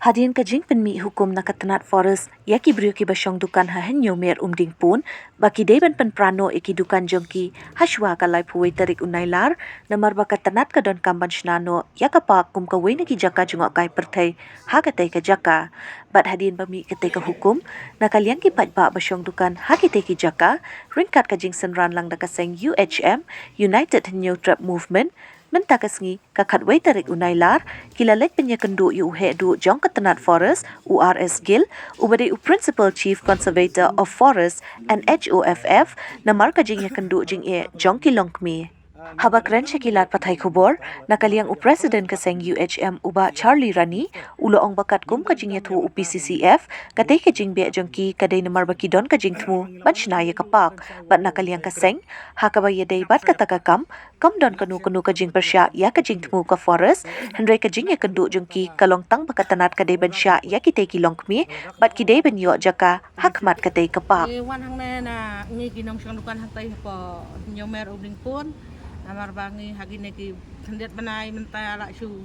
Hadian kajing penmi hukum nakatanat forest yaki brio ki basyong dukan hahen nyomer umding pun baki deban pen prano iki dukan jongki hashwa kalai puwe tarik unailar namar bakatanat kadon kamban shnano yakapa kum kawe ki jaka jungok kai pertai hakatai ka jaka bat hadian bami ketai ka hukum nakalian ki patba basyong dukan hakite ki jaka ringkat kajing senran lang dakaseng UHM United New Trap Movement mentakasngi kakat wei tarik unailar kilalet penyekendu uhe du jong ketenat forest URS Gil ubade principal chief conservator of forest and HOFF namar kajing kendu jing e jong kilongkmi Habak ren syakilat patai kubor, nakaliang presiden keseng UHM uba Charlie Rani, ulo ong bakat kum kajing yatu UPCCF, katay kajing biak jongki kaday namar bakidon kajing tmu, ban shnaya kapak, bat nakaliang keseng, hakabaya day bat katakakam, kam don kanu kajing persya ya kajing tmu ka forest, hendray kajing ya kendu jongki kalong tang bakatanat kaday ban sya ya kitay kilongkmi, bat kiday ban yo jaka hakmat katay kapak. Wan hang na ngi ginong syang dukan hatay po nyomer ubling pun. Amar bangi hagine ki hendet banai menta la shu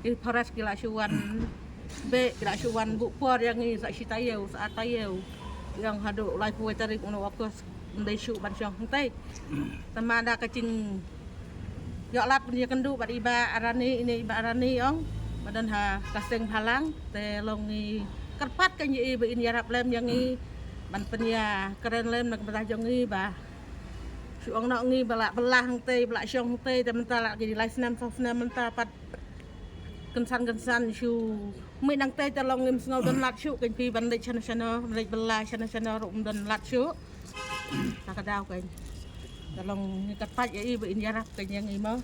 ki forest ki la shuan be la shuan bu por yang ni sa sitayeu sa atayeu yang hadu lai puai tarik uno wakos ndai shu ban syang hentai tamada kacing yo lat punya kendu bad iba arani ini iba arani ong badan ha kaseng halang te longi kerpat kan ye be in yarap lem yang ni ban penya keren lem nak betah jong ni ba Syuang nak ngi balak belah hangte balak syong hangte dan mentah lak jadi lai senam mentah pat kensan syu mi nang te talong ngim sngau don lat syu kan pi ban lek chana lek belah chana rum don lat syu tak kadau kan talong ngi kat pat ye be in yarap kan yang imo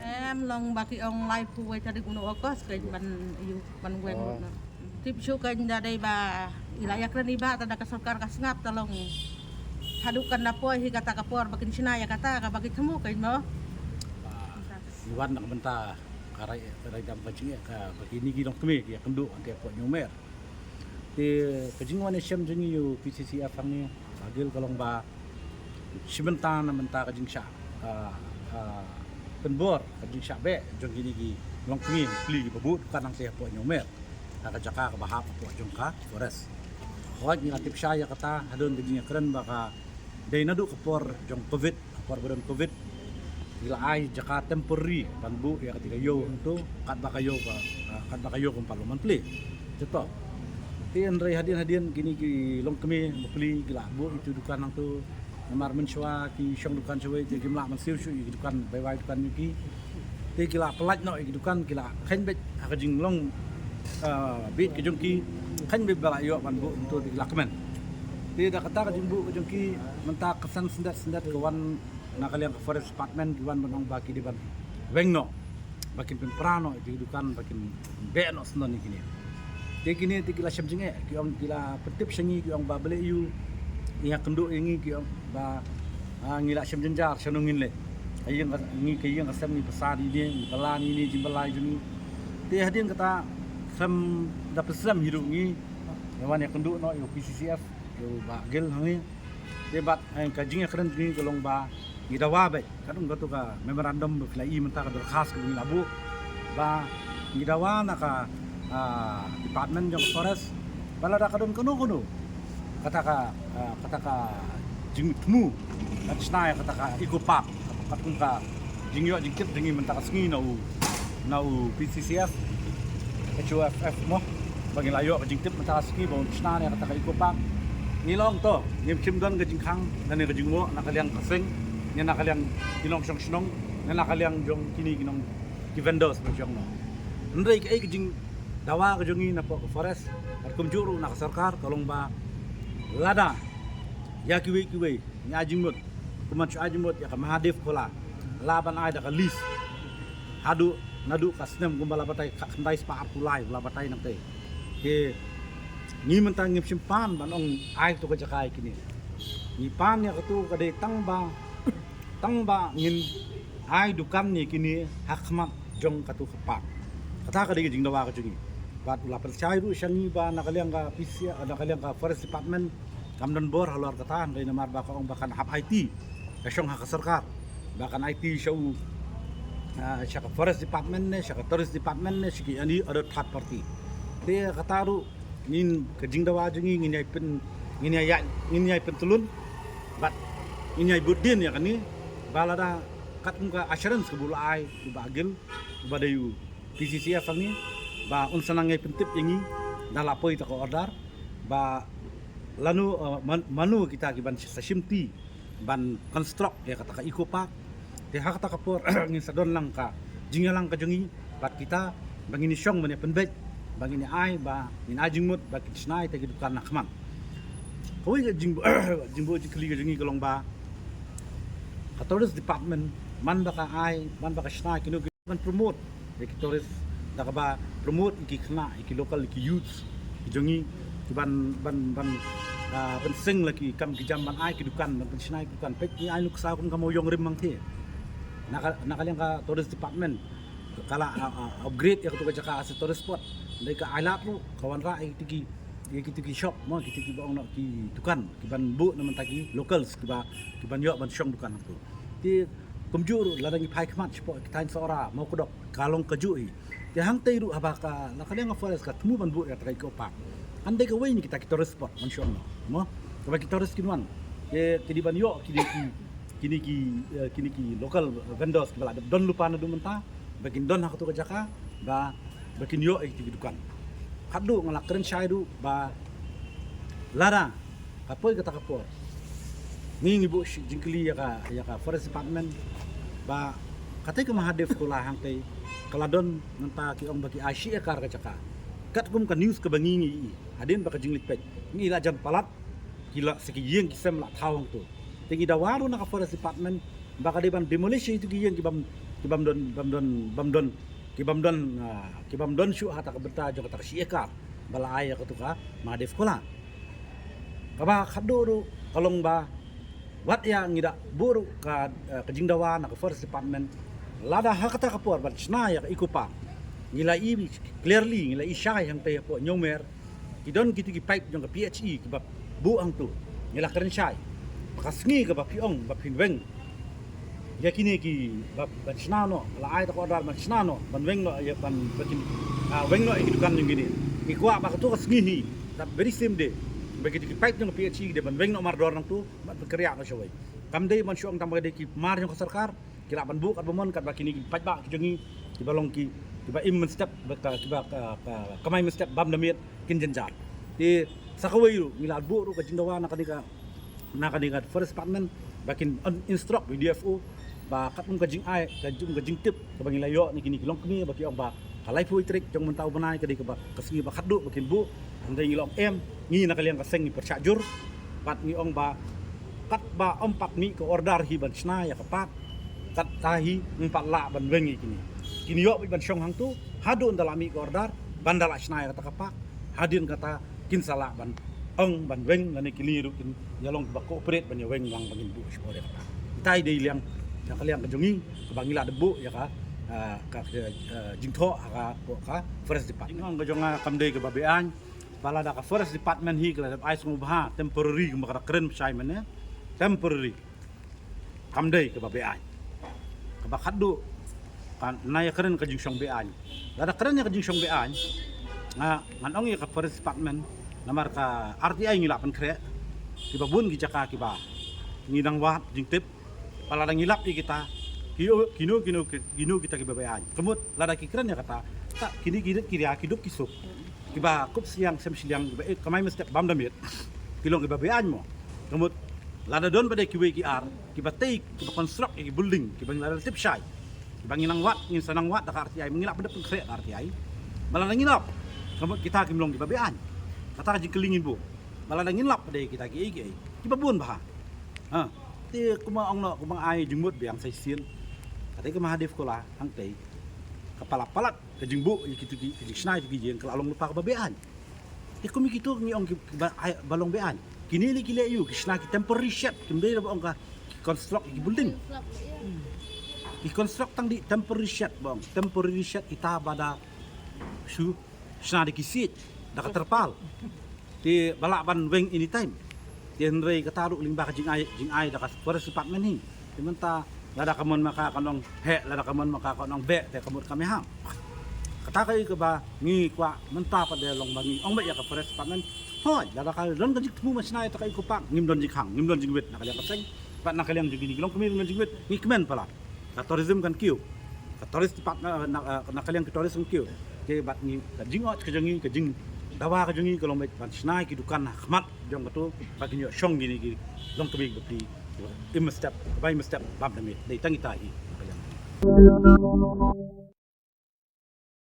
em long baki ong lai pu wai tadi kuno okos kan ban yu ban weng tip syu kan dadai ba wilayah kran iba tada kasarkar kasngap talong hadukan napoy hi kata kapor bakin sinaya kata ka bagi temu kain mo iwan nak benta karai dam kajing ka bagi ni gidong kemi ya kendu anti apa nyomer ti kajing wan syam jengi yu PCCF ni agil kalong ba simenta na menta kajing sya penbor kajing sya be jong gini gi long kemi pli babut kan anti apa nyomer ka jaka ka bahap apa jong ka forest Hoy ni atip saya kata hadon kajing keren baka day nadu kapor jong covid kapor badan covid ila ay jaka temporary panbu ya ketika yo itu kat bakayo kung parliamentary ceto ti andray hadian kini ki long kami mapli gila bu itu dukan nang tu namar menswa ki syong dukan sewe ti gimla man siu syu dukan bai dukan ki ti gila pelat no dukan gila khen bet akajing long bit ki jong ki khen bet bala yo panbu untuk gila kemen dia dah kata kajimbu jongki mentak kesan sendat kawan nakalian ke forest department kawan benong baki di ban wengno bakin pemprano didukan bakin beno senon kini dia kini tikila syamjinge kiong kila petip sengi kiong ba bele yu iya kendu ingi kiong ba ngila syamjenjar sanungin le ayeng ngi kayeng asam ni besar ini belan ini jimbelai juni dia hadian kata sam dapat sam hidup ngi kawan yang kendu no yo PCCF yo bagel hangi debat ang kajing keren ni kolong ba gidawa ba kadung gato ka memorandum berkelai mentah ka khas ke labu ba gidawa na ka department jong forest bala da kadung kuno kata ka jing tmu at snaya kata ka ikopak katong ka jingyo jingkit dingi mentah sngi nau PCCF HOFF mo bagi layo jingkit mentah sngi ba snaya kata ka ikopak nilong to ngim chimdon gajing khang nani gajing mo nakaliang kaseng nya nakaliang ilong snong nya nakaliang jong kini ginong ki vendors ba jong no ndai ka gajing dawa gajongi na po forest at kumjuru na sarkar kalong ba lada ya kiwi nya ajing mot kuman chu ajing mot ya ka mahadef kola laban ai da ka list hadu nadu kasnem gumbala batay khandai spa apulai la batay nang te ke ni mentang ngip simpan banong ai to kajakai kini ni pan ya katu kadai tangba ngin ai dukan ni kini hakmat jong katu kepak kata kadai jing dawa kajungi bat ula percaya ru syangi ba nakaliang ka PC nakaliang ka forest department kamdan bor halor kata dai namar ba kaong bakan hap IT kasyong hak sarkar bahkan IT show siya ka forest department ne, siya ka tourist department ne, siya ani other third party. Dia kataru nin kajing dawa jengi nginyai pentulun, bat nginyai budin ya kani, balada kat muka assurance ke bulai ba agil ba dayu PCCF ni ba unsanangai pentip yengi dalapoi ta ko order ba lanu manu kita kiban sa simti ban construct ya kata ka eco park te hak ta kapor ngin sadon lang ka jingya lang ka jongi bat kita bangini syong mane penbet bangini ai ba min ajing mut ba kisnai te gidukan nakman koi ga jingbo jikli ga jongi kalong ba ka tourist department man ba ka ai man ba ka snai kinu ban promote de tourist da ka ba promote iki khna iki local iki youth jongi ban sing lagi kam kijam ban ai kidukan ban snai kidukan pek ni ai luk sa kun kamo yong rim mang the nakaliang ka tourist department kala upgrade ya kutuka jaka as tourist spot dai ka alat lu kawan ra tiki shop mo tiki ba ono ki dukan ki ban bu naman tagi locals ki ban yo ban syong dukan tu ti kumjur ladang pai khmat spot ki tain sora mau kodok kalong kajui ti hang tei ru abaka nakaliang ka forest ka temu ban bu ya trai ko pak andai ka wei ni kita ki tourist spot man syong mo ka ki tourist kinwan ye ti di ban yo kini ki local vendors bala don lupa na dumenta bakin don hak tu jaka ba bakin yo ai dukan kadu ngalak keren syai du ba lara kapoi kata kapor ngi bu jingkli ya ka forest department ba katai ke mahadef kula hang tei kaladon nanta ki ong bagi asia kar ka jaka kat kum ka news ke bangi ngi adin ba ka jinglik pet ngi la jam palat kila sekiyeng kisem la thawang tu tinggi dawaru nak forest department baka deban demolish itu giyang kibam don syu hata ka benta jo kata sieka bala aya ka tuka madef kola kaba khaduru kalong ba wat ya ngida buru ka kajing dawa nak forest department lada hakata ka por bat sna ya ikupa ngila i clearly ngila i syai yang te po nyomer kidon kitu ki pipe jong ka PHE kibab bu ang tu ngila keren syai kasngi ka ba piong ba pinweng ya kini ki ba snano la ai ta ko dar ban snano ban weng no ya ban bakin weng no ikidukan yung gini ikwa ba to kasngi ni that very same day bagi ki pipe yung PHE de ban weng no mar dor nang tu ban kerja no shoy kam dei man syong tambah de ki mar yung sarkar kira ban bu kat bomon kat ba kini pipe ba ki jongi ki balong ki ba im step ba ki ba kamay step bam damit kin jenjar di sakaway ru ngilad bu ru ka jindawa na kadika forest department bakin instruct BDFO ba kat mung kajing ai kajing tip ka bangin layo ni kini kilong kini baki ong ba kalai pui trik jong mentau banai kadi ka ba kasngi ba khaddu bakin bu andai ngilong ngi nakaliang kaseng ni percajur pat ngi ong ba kat ba empat mi ke order hi ban sna ya kapat kat tahi empat la ban wengi kini yo ban syong hang tu hadu ndalami ke order bandala sna ya kata kapak hadin kata kin sala ban ong ban weng lani kiliru kin yalong ba cooperate ban weng lang bangin bu spore kata itai dei liang ya kaliang kajungi ke bangila debu ya ka jingtho ka forest department ong kajonga kamdei ke babean bala da ka forest department hi kala ai sung bah temporary ke makara keren sai mane temporary kamdei ke babean ka bakaddu kan naya keren ka jingsyong bean da keren ya ka jingsyong bean ngan ong ya ka forest department namar ka RTI ngilap pan kre ki babun ki jaka ki ba ngidang wat jingtip pala dang ngilap kita kino kita ki babean kemut lada ki keren ya kata tak kini hidup kisuk ki ba kup siang siang kamay mesti bam damit kilong ki babean mo kemut lada don pada ki WKR ki batay ki construct ki building ki bang lada tip syai ki bang inang wat ngin sanang wat da RTI mengilap pada kre RTI malah ngilap kemut kita ki mlong ki babean kata jing kelingin bu malah dangin lap pada kita ki babun bah ti kuma ong no kuma ai jengmut biang sai sien kata ke mahadef kola hang tei kepala palat ke jingbu kitu ki snai ki jeng kelalong lupa ke babean ti kumi kitu ngi ong balong bean kini li kile yu ki snai ki temporary shed kimbe ba ong ka construct ki building ki construct tang di temporary shed bang temporary shed ita bada su snai ki sit da terpal di balak ban weng anytime di henrei kataru limba jing ai da forest department ni dimenta lada kamon makakanong he lada kamon makakanong be te kamot kami ham kata kay ka ba ngi kwa menta pa de long bangi ong ba ya ka forest panan hoy lada ka ron ka jik mu masnay ta kay ko pa ngim don jik hang ngim don jik wit nakalyang kaseng pa nakalyang jik ni long kami don jik wit ngi kemen pala ka tourism kan kiu ka tourist pat nakalyang ka tourism kiu ke bat ngi ka jingot ka jangi ka jing dawa ka jangi ka long ban snai ki dukan khmat jong ka tu bagi nyo shong gini ki long kami bapli im step bam dami dai tangi tai